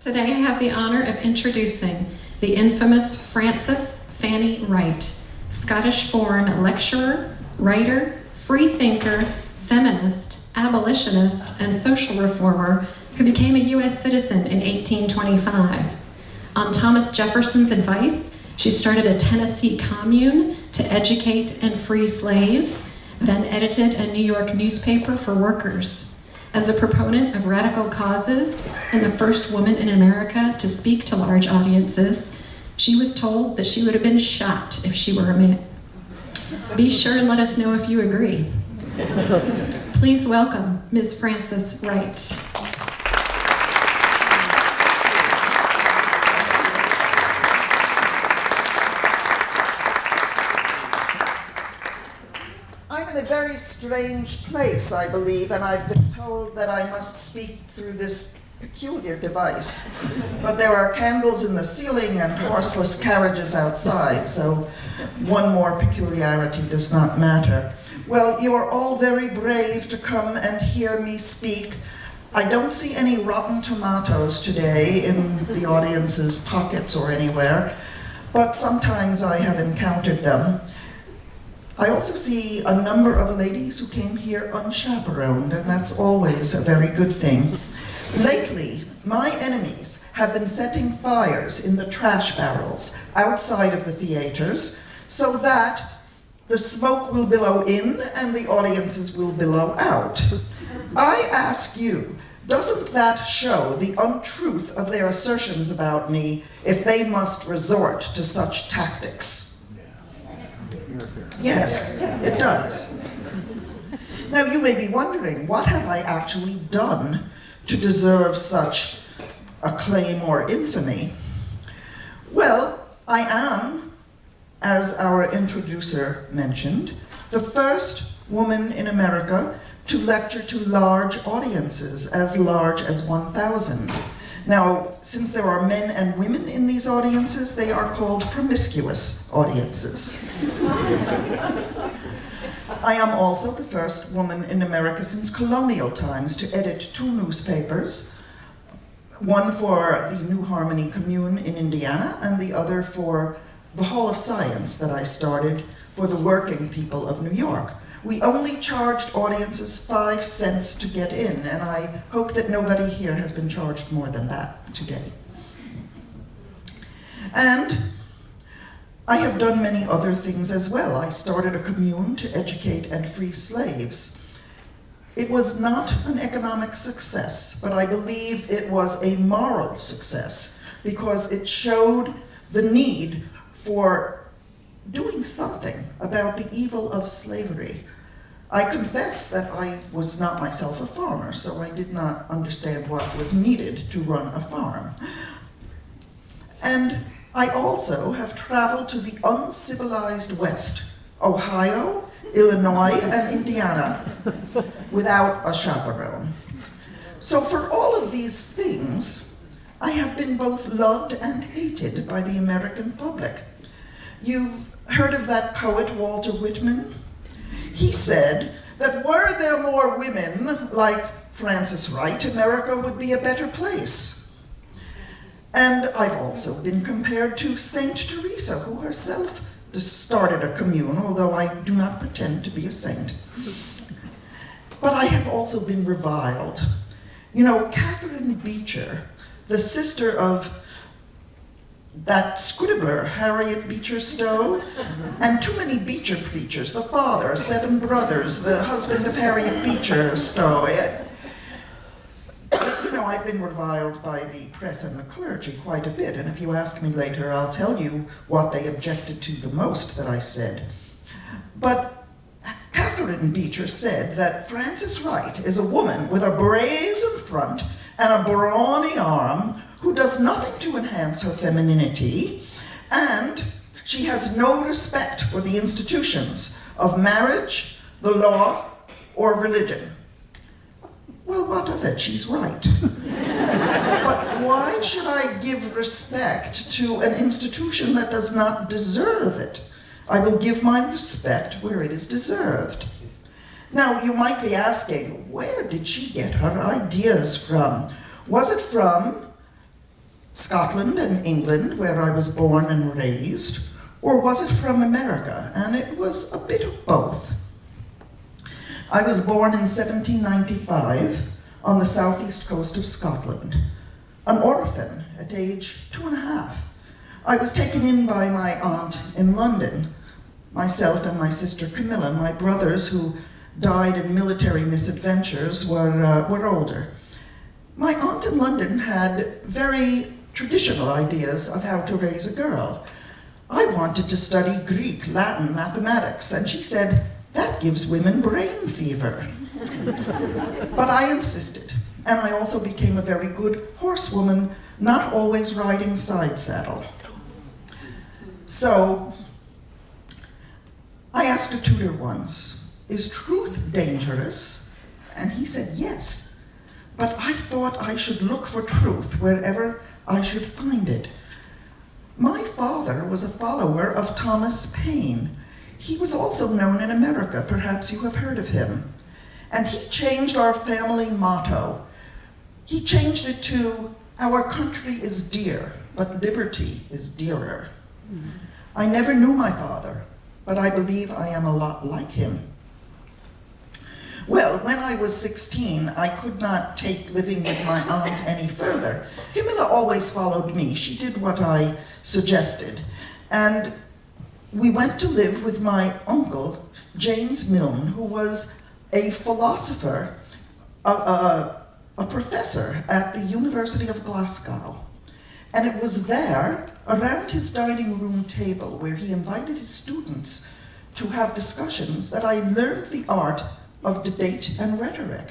Today I have the honor of introducing the infamous Frances Fanny Wright, Scottish-born lecturer, writer, freethinker, feminist, abolitionist, and social reformer who became a U.S. citizen in 1825. On Thomas Jefferson's advice, she started a Tennessee commune to educate and free slaves, then edited a New York newspaper for workers. As a proponent of radical causes and the first woman in America to speak to large audiences, she was told that she would have been shot if she were a man. Be sure and let us know if you agree. Please welcome Ms. Frances Wright. I'm in a very strange place, I believe, and I've been told that I must speak through this peculiar device. But there are candles in the ceiling and horseless carriages outside, so one more peculiarity does not matter. Well, you are all very brave to come and hear me speak. I don't see any rotten tomatoes today in the audience's pockets or anywhere, but sometimes I have encountered them. I also see a number of ladies who came here unchaperoned, and that's always a very good thing. Lately, my enemies have been setting fires in the trash barrels outside of the theaters so that the smoke will billow in and the audiences will billow out. I ask you, doesn't that show the untruth of their assertions about me if they must resort to such tactics? Yes, it does. Now you may be wondering, what have I actually done to deserve such acclaim or infamy? Well, I am, as our introducer mentioned, the first woman in America to lecture to large audiences, as large as 1,000. Now, since there are men and women in these audiences, they are called promiscuous audiences. I am also the first woman in America since colonial times to edit 2 newspapers, one for the New Harmony Commune in Indiana and the other for the Hall of Science that I started for the working people of New York. We only charged audiences 5 cents to get in, and I hope that nobody here has been charged more than that today. And I have done many other things as well. I started a commune to educate and free slaves. It was not an economic success, but I believe it was a moral success because it showed the need for doing something about the evil of slavery. I confess that I was not myself a farmer, so I did not understand what was needed to run a farm. And I also have traveled to the uncivilized West, Ohio, Illinois, and Indiana, without a chaperone. So for all of these things, I have been both loved and hated by the American public. You've heard of that poet, Walter Whitman? He said that were there more women like Frances Wright, America would be a better place. And I've also been compared to Saint Teresa, who herself started a commune, although I do not pretend to be a saint. But I have also been reviled. You know, Catherine Beecher, the sister of that scribbler, Harriet Beecher Stowe, and too many Beecher preachers, the father, 7 brothers, the husband of Harriet Beecher Stowe. You know, I've been reviled by the press and the clergy quite a bit, and if you ask me later, I'll tell you what they objected to the most that I said. But Catherine Beecher said that Frances Wright is a woman with a brazen front and a brawny arm who does nothing to enhance her femininity, and she has no respect for the institutions of marriage, the law, or religion. Well, what of it? She's right. But why should I give respect to an institution that does not deserve it? I will give my respect where it is deserved. Now, you might be asking, where did she get her ideas from? Was it from Scotland and England, where I was born and raised, or was it from America? And it was a bit of both. I was born in 1795 on the southeast coast of Scotland, an orphan at age 2.5. I was taken in by my aunt in London, myself and my sister Camilla. My brothers, who died in military misadventures, were older. My aunt in London had very traditional ideas of how to raise a girl. I wanted to study Greek, Latin, mathematics, and she said, that gives women brain fever. But I insisted, and I also became a very good horsewoman, not always riding side saddle. So, I asked a tutor once, is truth dangerous? And he said, yes, but I thought I should look for truth wherever I should find it. My father was a follower of Thomas Paine. He was also known in America, perhaps you have heard of him. And he changed our family motto. He changed it to, our country is dear, but liberty is dearer. I never knew my father, but I believe I am a lot like him. Well, when I was 16, I could not take living with my aunt any further. Camilla always followed me. She did what I suggested. And we went to live with my uncle, James Milne, who was a philosopher, a professor at the University of Glasgow. And it was there, around his dining room table, where he invited his students to have discussions, that I learned the art of debate and rhetoric.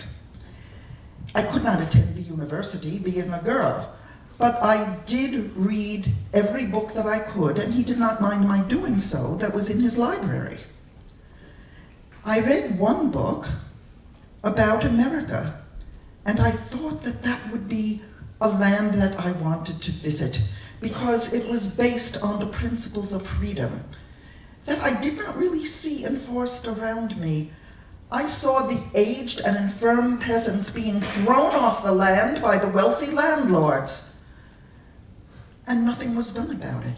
I could not attend the university, being a girl, but I did read every book that I could, and he did not mind my doing so, that was in his library. I read one book about America, and I thought that that would be a land that I wanted to visit, because it was based on the principles of freedom that I did not really see enforced around me. I saw the aged and infirm peasants being thrown off the land by the wealthy landlords, and nothing was done about it.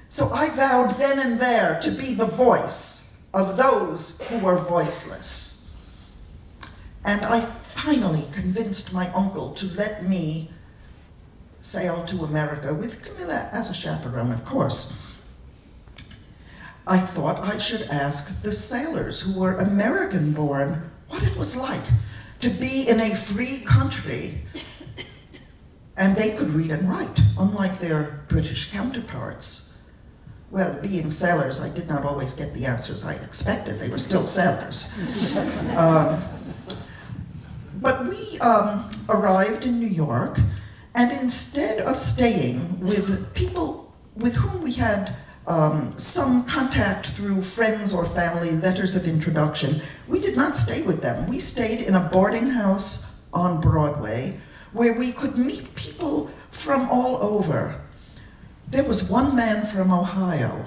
So I vowed then and there to be the voice of those who were voiceless. And I finally convinced my uncle to let me sail to America, with Camilla as a chaperone, of course. I thought I should ask the sailors who were American-born what it was like to be in a free country. And they could read and write, unlike their British counterparts. Well, being sailors, I did not always get the answers I expected. They were still sailors. But we arrived in New York, and instead of staying with people with whom we had some contact through friends or family, letters of introduction, we did not stay with them. We stayed in a boarding house on Broadway where we could meet people from all over. There was one man from Ohio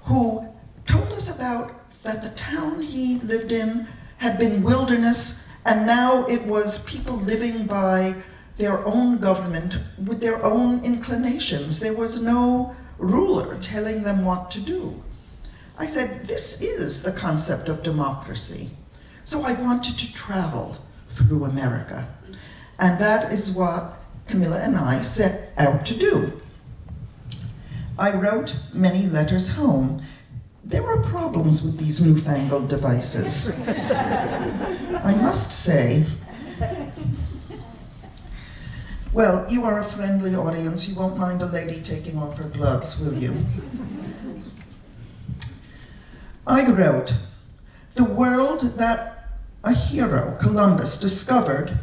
who told us about that the town he lived in had been wilderness, and now it was people living by their own government with their own inclinations. There was no ruler telling them what to do. I said, this is the concept of democracy. So I wanted to travel through America. And that is what Camilla and I set out to do. I wrote many letters home. There were problems with these newfangled devices. I must say, well, you are a friendly audience. You won't mind a lady taking off her gloves, will you? I wrote, the world that a hero, Columbus, discovered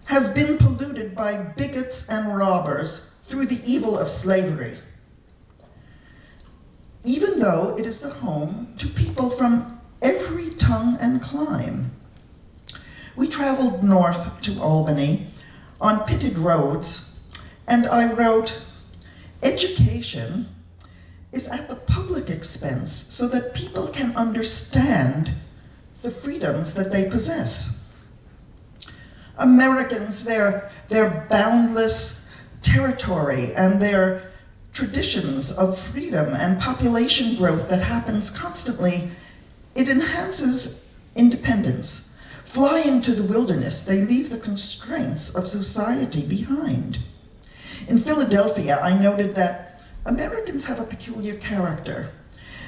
has been polluted by bigots and robbers through the evil of slavery, even though it is the home to people from every tongue and clime. We traveled north to Albany on pitted roads, and I wrote, education is at the public expense so that people can understand the freedoms that they possess. Americans, their boundless territory and their traditions of freedom and population growth that happens constantly, it enhances independence. Flying to the wilderness, they leave the constraints of society behind. In Philadelphia, I noted that Americans have a peculiar character.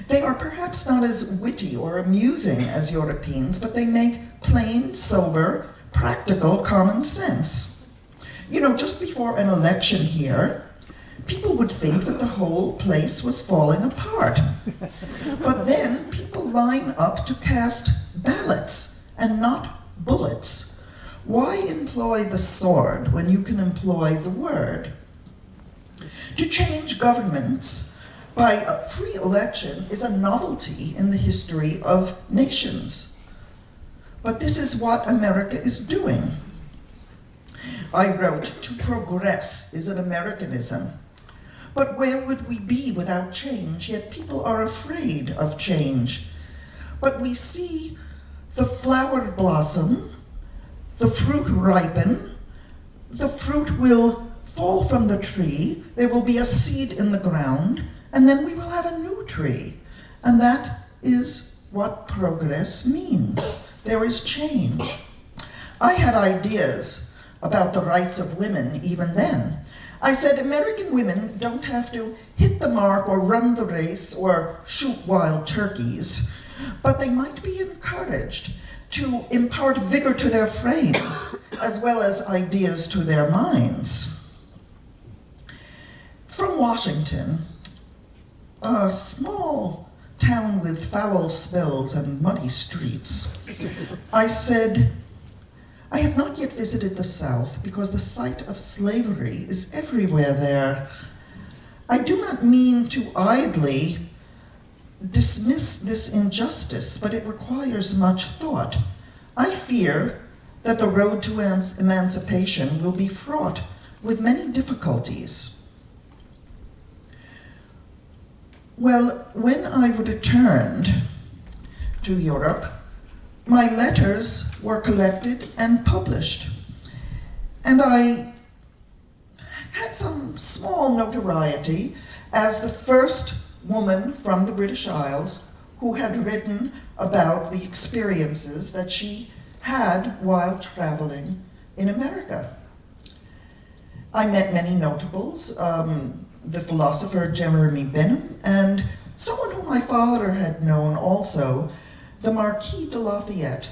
They are perhaps not as witty or amusing as Europeans, but they make plain, sober, practical common sense. You know, just before an election here, people would think that the whole place was falling apart. But then people line up to cast ballots and not bullets. Why employ the sword when you can employ the word? To change governments by a free election is a novelty in the history of nations. But this is what America is doing. I wrote, to progress is an Americanism. But where would we be without change? Yet people are afraid of change. But we see the flower blossom, the fruit ripen, the fruit will fall from the tree, there will be a seed in the ground, and then we will have a new tree. And that is what progress means. There is change. I had ideas about the rights of women even then. I said American women don't have to hit the mark or run the race or shoot wild turkeys, but they might be encouraged to impart vigor to their frames as well as ideas to their minds. From Washington, a small town with foul smells and muddy streets, I said, I have not yet visited the South because the site of slavery is everywhere there. I do not mean to idly dismiss this injustice, but it requires much thought. I fear that the road to emancipation will be fraught with many difficulties. Well, when I returned to Europe, my letters were collected and published. And I had some small notoriety as the first woman from the British Isles who had written about the experiences that she had while traveling in America. I met many notables, the philosopher Jeremy Benham, and someone whom my father had known also, the Marquis de Lafayette.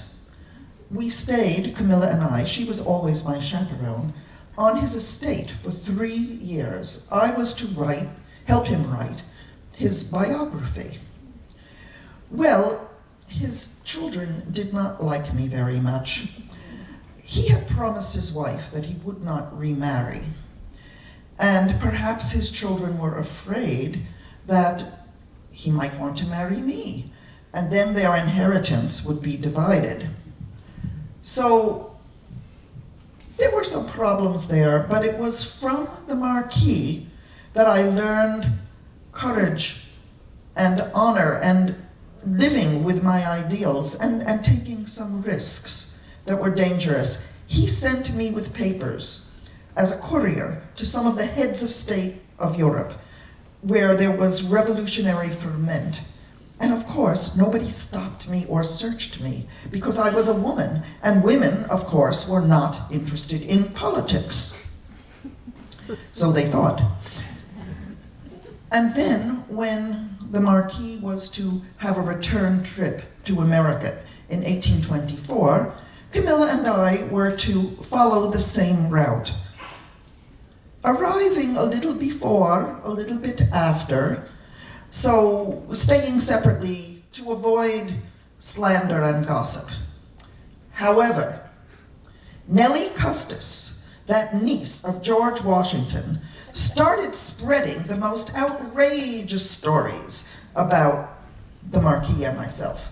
We stayed, Camilla and I, she was always my chaperone, on his estate for 3 years. I was to help him write his biography. Well, his children did not like me very much. He had promised his wife that he would not remarry. And perhaps his children were afraid that he might want to marry me, and then their inheritance would be divided. So there were some problems there, but it was from the Marquis that I learned courage and honor and living with my ideals and taking some risks that were dangerous. He sent me with papers as a courier to some of the heads of state of Europe, where there was revolutionary ferment. And of course, nobody stopped me or searched me because I was a woman, and women, of course, were not interested in politics. So they thought. And then when the Marquis was to have a return trip to America in 1824, Camilla and I were to follow the same route. Arriving a little before, a little bit after, so staying separately to avoid slander and gossip. However, Nellie Custis, that niece of George Washington, started spreading the most outrageous stories about the Marquis and myself.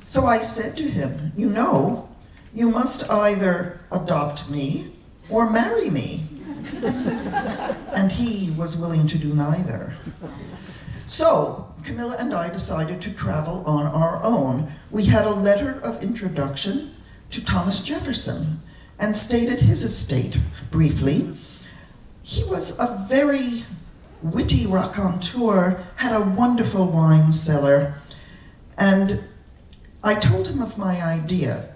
So I said to him, you know, you must either adopt me or marry me. And he was willing to do neither. So Camilla and I decided to travel on our own. We had a letter of introduction to Thomas Jefferson and stayed at his estate briefly. he was a very witty raconteur, had a wonderful wine cellar, and I told him of my idea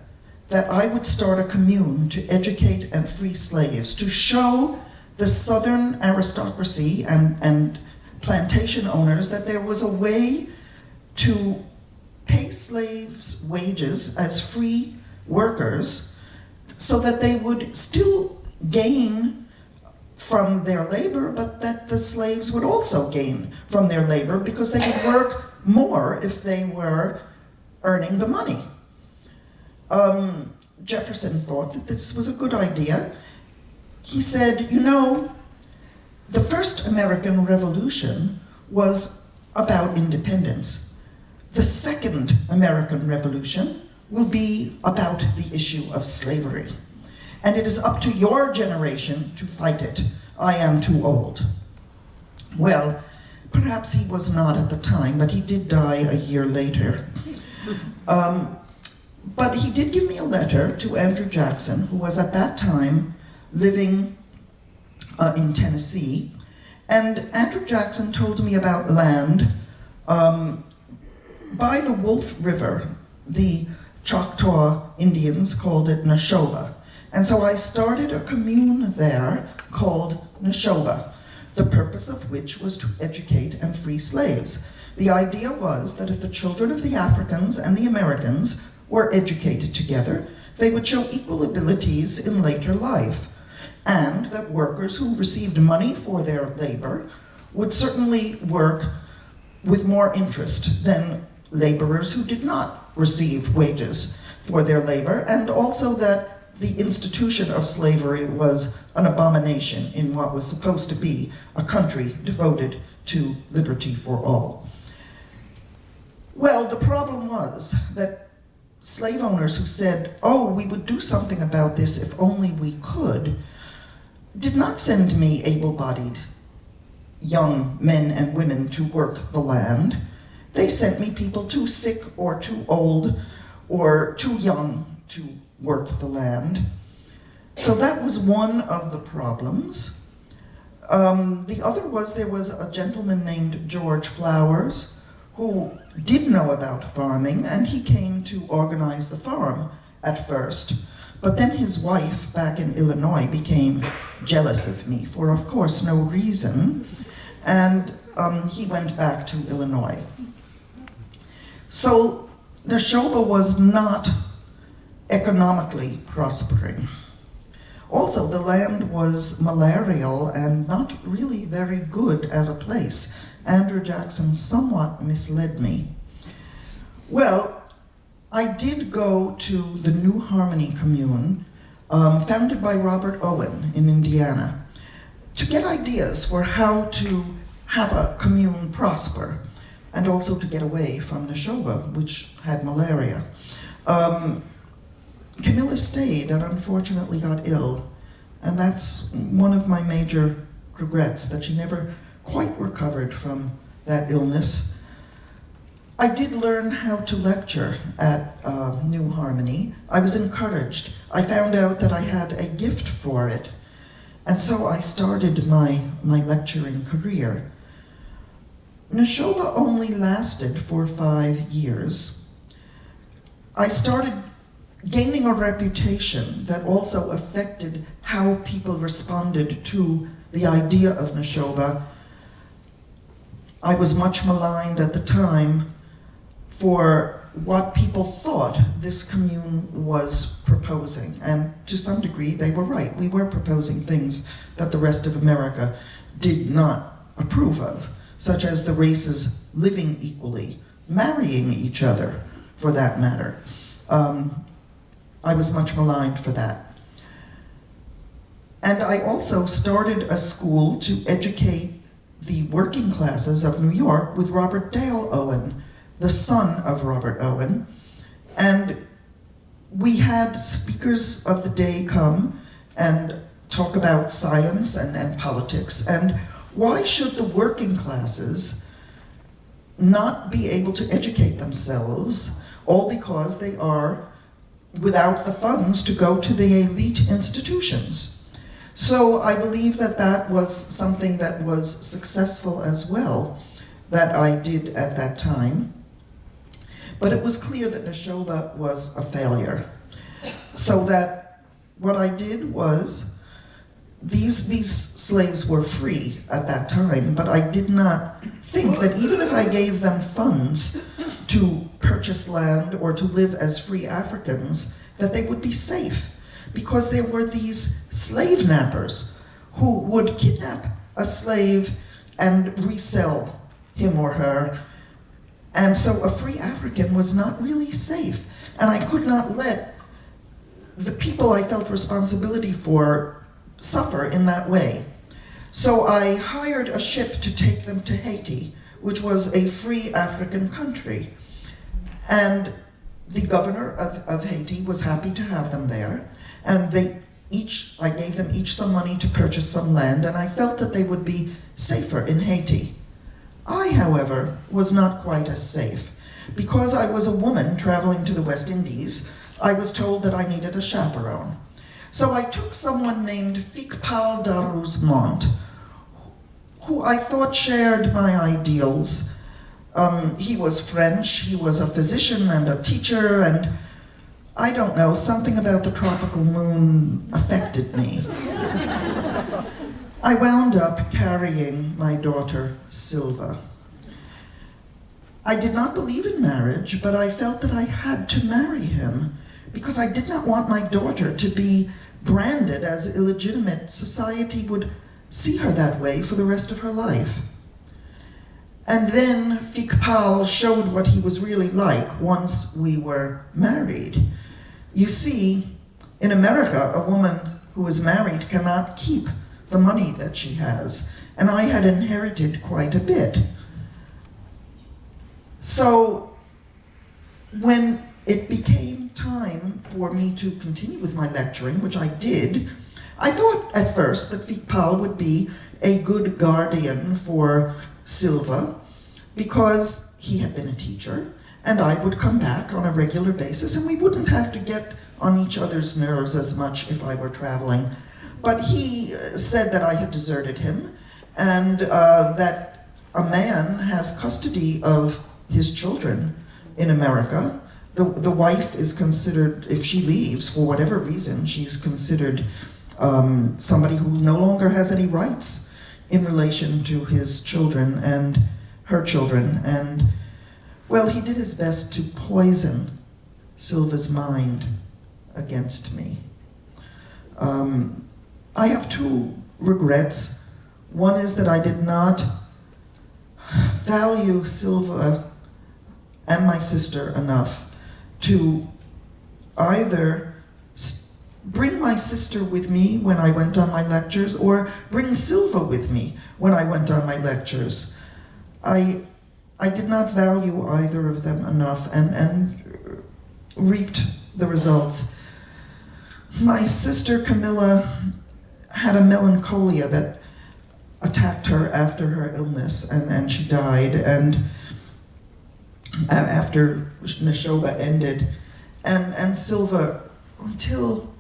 that I would start a commune to educate and free slaves, to show the Southern aristocracy and plantation owners that there was a way to pay slaves wages as free workers so that they would still gain from their labor, but that the slaves would also gain from their labor because they would work more if they were earning the money. Jefferson thought that this was a good idea. He said, you know, the first American Revolution was about independence. The second American Revolution will be about the issue of slavery. And it is up to your generation to fight it. I am too old. Well, perhaps he was not at the time, but he did die a year later. But he did give me a letter to Andrew Jackson, who was at that time living in Tennessee. And Andrew Jackson told me about land by the Wolf River. The Choctaw Indians called it Neshoba. And so I started a commune there called Neshoba, the purpose of which was to educate and free slaves. The idea was that if the children of the Africans and the Americans were educated together, they would show equal abilities in later life, and that workers who received money for their labor would certainly work with more interest than laborers who did not receive wages for their labor, and also that the institution of slavery was an abomination in what was supposed to be a country devoted to liberty for all. Well, the problem was that slave owners who said, oh, we would do something about this if only we could, did not send me able-bodied young men and women to work the land. They sent me people too sick or too old or too young to work the land. So that was one of the problems. The other was there was a gentleman named George Flowers who did know about farming, and he came to organize the farm at first. But then his wife back in Illinois became jealous of me for, of course, no reason, and he went back to Illinois. So Neshoba was not economically prospering. Also, the land was malarial and not really very good as a place. Andrew Jackson somewhat misled me. Well, I did go to the New Harmony commune, founded by Robert Owen in Indiana, to get ideas for how to have a commune prosper, and also to get away from Neshoba, which had malaria. Camilla stayed and unfortunately got ill, and that's one of my major regrets, that she never quite recovered from that illness. I did learn how to lecture at New Harmony. I was encouraged. I found out that I had a gift for it, and so I started my lecturing career. Neshoba only lasted for 5 years. I started gaining a reputation that also affected how people responded to the idea of Neshoba. I was much maligned at the time for what people thought this commune was proposing, and to some degree they were right. We were proposing things that the rest of America did not approve of, such as the races living equally, marrying each other, for that matter. I was much maligned for that. And I also started a school to educate the working classes of New York with Robert Dale Owen, the son of Robert Owen. And we had speakers of the day come and talk about science and politics, and why should the working classes not be able to educate themselves, all because they are without the funds to go to the elite institutions. So I believe that that was something that was successful as well, that I did at that time. But it was clear that Neshoba was a failure. So that what I did was, these slaves were free at that time, but I did not think that even if I gave them funds to purchase land or to live as free Africans, that they would be safe. Because there were these slave nappers who would kidnap a slave and resell him or her. And so a free African was not really safe. And I could not let the people I felt responsibility for suffer in that way. So I hired a ship to take them to Haiti, which was a free African country. And the governor of Haiti was happy to have them there. And I gave them each some money to purchase some land, and I felt that they would be safer in Haiti. I, however, was not quite as safe. Because I was a woman traveling to the West Indies, I was told that I needed a chaperone. So I took someone named Fikpal Daruzmont, who I thought shared my ideals. He was French, he was a physician and a teacher, and I don't know, something about the tropical moon affected me. I wound up carrying my daughter, Silva. I did not believe in marriage, but I felt that I had to marry him because I did not want my daughter to be branded as illegitimate. Society would see her that way for the rest of her life. And then Fikpal showed what he was really like once we were married. You see, in America, a woman who is married cannot keep the money that she has, and I had inherited quite a bit. So when it became time for me to continue with my lecturing, which I did, I thought at first that Fikpal would be a good guardian for Silva because he had been a teacher, and I would come back on a regular basis and we wouldn't have to get on each other's nerves as much if I were traveling. But he said that I had deserted him and that a man has custody of his children in America. The wife is considered, if she leaves for whatever reason, she's considered somebody who no longer has any rights in relation to his children and her children. And well, he did his best to poison Silva's mind against me. I have two regrets. One is that I did not value Silva and my sister enough to either bring my sister with me when I went on my lectures or bring Silva with me when I went on my lectures. I did not value either of them enough and reaped the results. My sister Camilla had a melancholia that attacked her after her illness, and she died, and after Neshoba ended. And Silva, until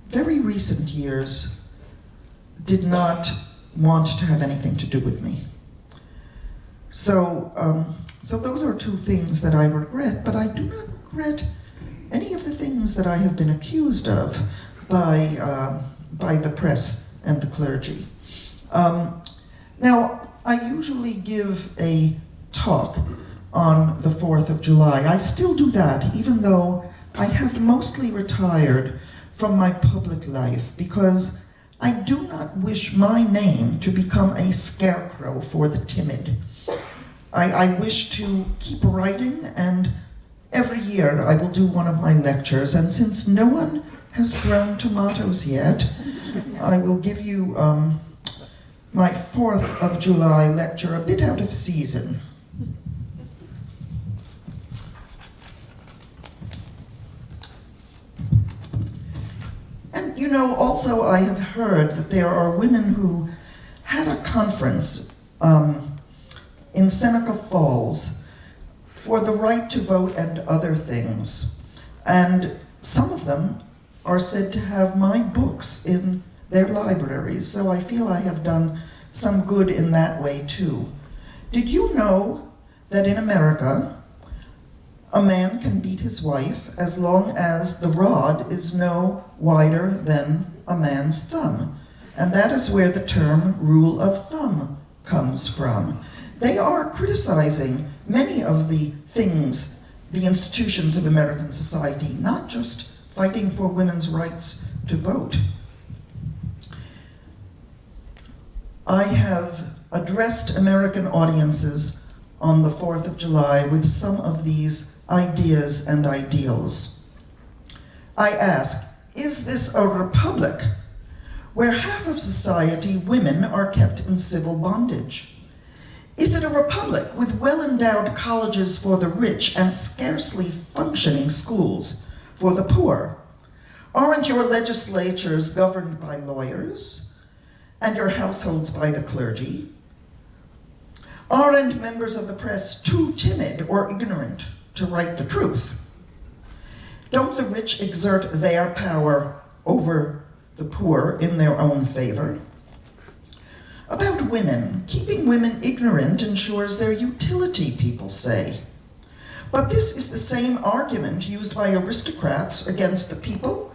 very recent years, did not want to have anything to do with me. So those are two things that I regret, but I do not regret any of the things that I have been accused of by the press and the clergy. Now, I usually give a talk on the 4th of July. I still do that, even though I have mostly retired from my public life, because I do not wish my name to become a scarecrow for the timid. I wish to keep writing, and every year I will do one of my lectures, and since no one has grown tomatoes yet, I will give you my 4th of July lecture, a bit out of season. And you know, also I have heard that there are women who had a conference in Seneca Falls for the right to vote and other things. And some of them are said to have my books in their libraries, so I feel I have done some good in that way too. Did you know that in America, a man can beat his wife as long as the rod is no wider than a man's thumb? And that is where the term rule of thumb comes from. They are criticizing many of the things, the institutions of American society, not just fighting for women's rights to vote. I have addressed American audiences on the 4th of July with some of these ideas and ideals. I ask, is this a republic where half of society, women, are kept in civil bondage? Is it a republic with well-endowed colleges for the rich and scarcely functioning schools for the poor? Aren't your legislatures governed by lawyers and your households by the clergy? Aren't members of the press too timid or ignorant to write the truth? Don't the rich exert their power over the poor in their own favor? About women, keeping women ignorant ensures their utility, people say. But this is the same argument used by aristocrats against the people,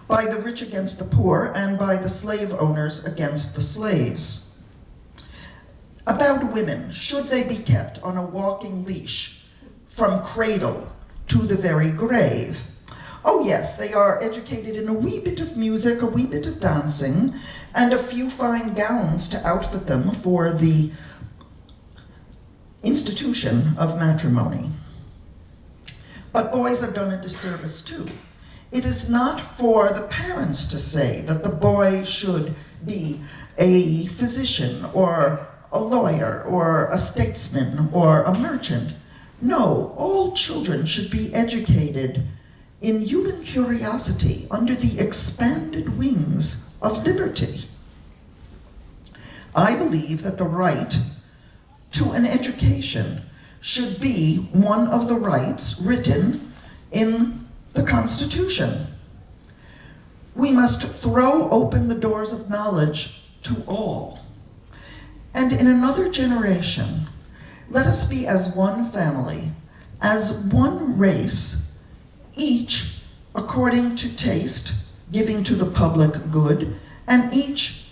by the rich against the poor, and by the slave owners against the slaves. About women, should they be kept on a walking leash from cradle to the very grave? Oh yes, they are educated in a wee bit of music, a wee bit of dancing, and a few fine gowns to outfit them for the institution of matrimony. But boys are done a disservice too. It is not for the parents to say that the boy should be a physician or a lawyer or a statesman or a merchant. No, all children should be educated in human curiosity under the expanded wings of liberty. I believe that the right to an education should be one of the rights written in the Constitution. We must throw open the doors of knowledge to all. And in another generation, let us be as one family, as one race, each according to taste, giving to the public good, and each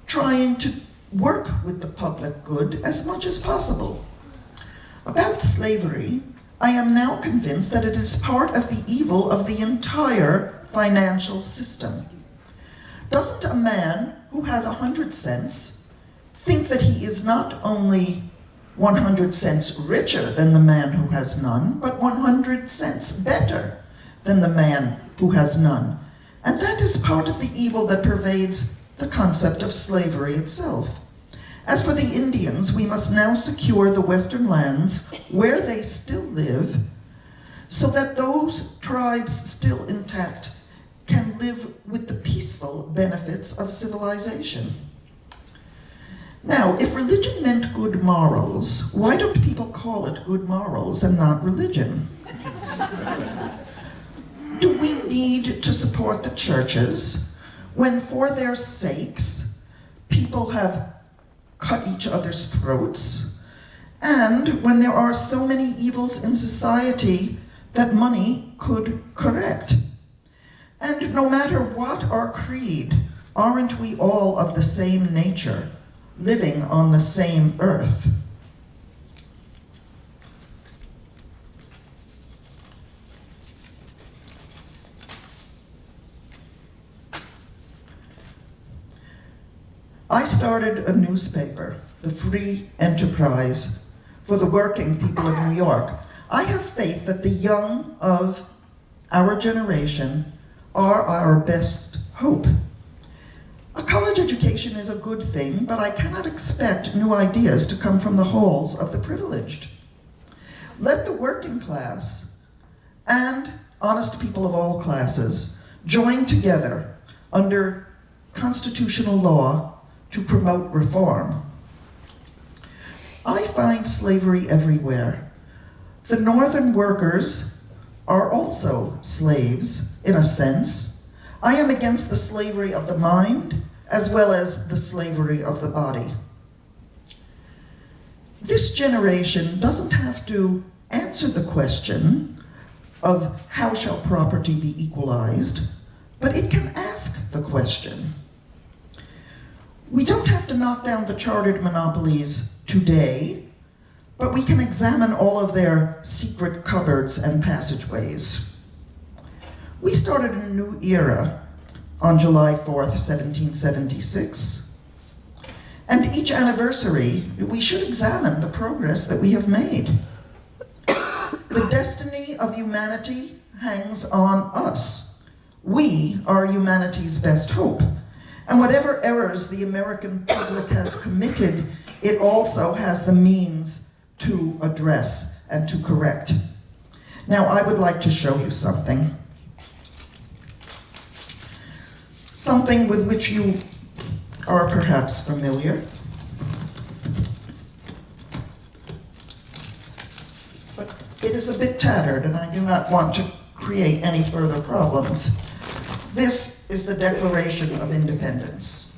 trying to work with the public good as much as possible. About slavery, I am now convinced that it is part of the evil of the entire financial system. Doesn't a man who has 100 cents think that he is not only 100 cents richer than the man who has none, but 100 cents better than the man who has none? And that is part of the evil that pervades the concept of slavery itself. As for the Indians, we must now secure the Western lands where they still live, so that those tribes still intact can live with the peaceful benefits of civilization. Now, if religion meant good morals, why don't people call it good morals and not religion? Do we need to support the churches when for their sakes people have cut each other's throats, and when there are so many evils in society that money could correct? And no matter what our creed, aren't we all of the same nature, living on the same earth? I started a newspaper, the Free Enterprise, for the working people of New York. I have faith that the young of our generation are our best hope. A college education is a good thing, but I cannot expect new ideas to come from the halls of the privileged. Let the working class and honest people of all classes join together under constitutional law to promote reform. I find slavery everywhere. The northern workers are also slaves, in a sense. I am against the slavery of the mind as well as the slavery of the body. This generation doesn't have to answer the question of how shall property be equalized, but it can ask the question. We don't have to knock down the chartered monopolies today, but we can examine all of their secret cupboards and passageways. We started a new era on July 4th, 1776. And each anniversary, we should examine the progress that we have made. The destiny of humanity hangs on us. We are humanity's best hope. And whatever errors the American public has committed, it also has the means to address and to correct. Now, I would like to show you something. Something with which you are perhaps familiar. But it is a bit tattered, and I do not want to create any further problems. This is the Declaration of Independence.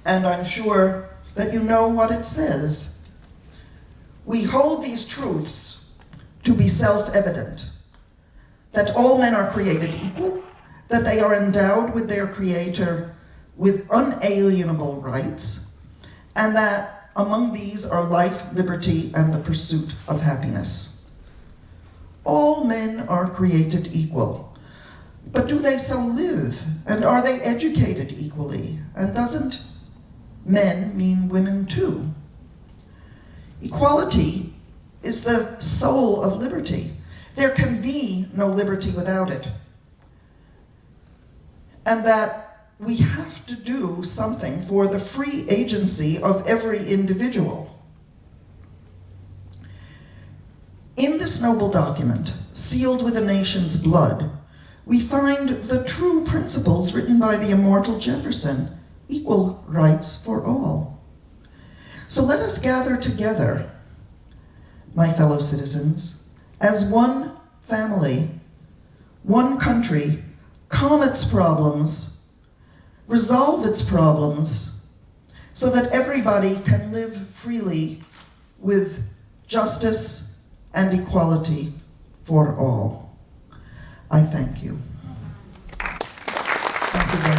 And I'm sure that you know what it says. We hold these truths to be self-evident, that all men are created equal, that they are endowed with their Creator with unalienable rights, and that among these are life, liberty, and the pursuit of happiness. All men are created equal, but do they so live? And are they educated equally? And doesn't men mean women too? Equality is the soul of liberty. There can be no liberty without it. And that we have to do something for the free agency of every individual. In this noble document, sealed with a nation's blood, we find the true principles written by the immortal Jefferson, equal rights for all. So let us gather together, my fellow citizens, as one family, one country, calm its problems, resolve its problems, so that everybody can live freely with justice and equality for all. I thank you. Thank you very much.